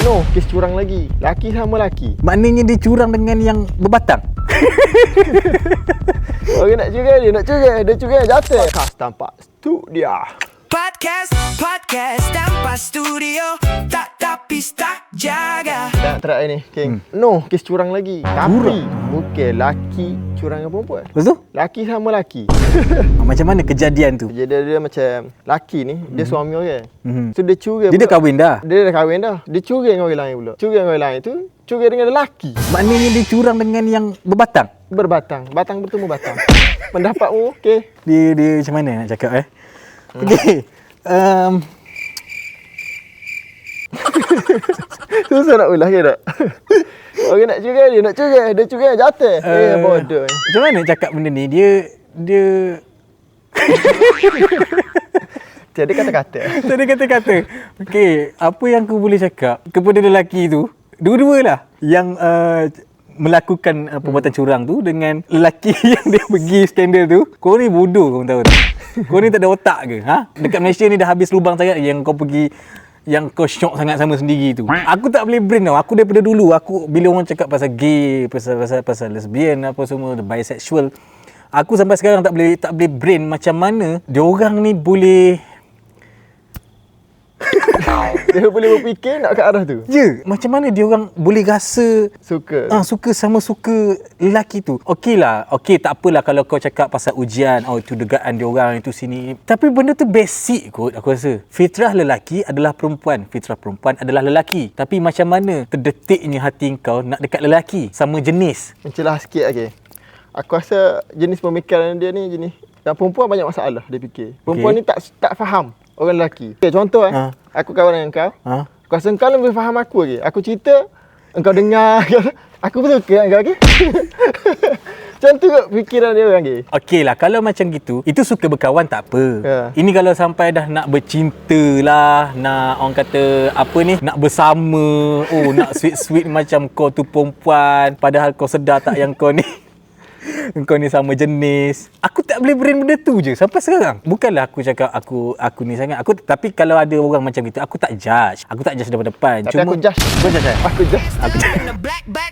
No, kes curang lagi. Laki sama laki. Maknanya dia curang dengan yang berbatang. Orang nak curang dia, Dia curang jatuh. Podcast tanpa studio. Podcast tanpa studio, tak tapi tak jaga. Nak try ni, King. No, kes curang lagi. Tapi bukan laki curang dengan perempuan. Lepas tu? Laki sama laki. Macam mana kejadian tu? Jadi dia macam laki ni, dia suami orang. So dia curang. Dia dah kahwin dah? Dia dah kahwin dah. Dia curang dengan orang lain pula. Curang dengan orang lain tu, curang dengan lelaki. Maknanya dia curang dengan yang berbatang? Berbatang. Batang bertemu batang. Pendapatmu, okey? Dia macam mana nak cakap Okey. Susah nak ulah ke tak? Orang nak curang dia curang jatuh. Bodoh. Macam mana nak cakap benda ni? Dia Tiada kata-kata. tak ada kata-kata. Okey, apa yang aku boleh cakap kepada lelaki tu, dua-dualah yang melakukan perbuatan curang tu dengan lelaki yang dia pergi skandal tu. Kau ni bodoh, kau tahu tak? Kau ni tak ada otak ke? Dekat Malaysia ni dah habis lubang sangat yang kau pergi, yang kau syok sangat sama sendiri tu. Aku tak boleh brain tau. Aku daripada dulu, bila orang cakap pasal gay, pasal lesbian apa semua, bisexual, aku sampai sekarang tak boleh brain macam mana dia orang ni boleh Dia boleh berfikir nak ke arah tu. macam mana dia orang boleh rasa Suka. suka sama suka lelaki tu. Okey, tak apalah kalau kau cakap pasal ujian, itu degaan dia orang, itu sini. Tapi benda tu basic kot aku rasa. Fitrah lelaki adalah perempuan, fitrah perempuan adalah lelaki. Tapi macam mana terdetiknya hati kau nak dekat lelaki sama jenis? Mencelah sikit lagi. Aku rasa jenis pemikiran dia ni jenis yang perempuan banyak masalah dia fikir. Perempuan ni tak faham orang lelaki. Okay, contoh aku kawan dengan kau. Aku rasa kau lebih faham aku lagi. Aku cerita, engkau dengar. Aku pun suka dengan kau, okey? Macam tu kot fikiran dia orang lagi. Okey lah, kalau macam gitu, itu suka berkawan tak apa. Ini kalau sampai dah nak bercinta lah, nak orang kata apa ni, nak bersama, nak sweet-sweet macam kau tu perempuan, padahal kau sedar tak yang kau ni engkau ni sama jenis. Aku tak boleh brain benda tu je sampai sekarang. Bukanlah aku cakap aku ni sangat. Tapi kalau ada orang macam gitu, aku tak judge. Aku tak judge depan-depan. Tapi aku judge. Kau judge? Aku judge. In the black bag.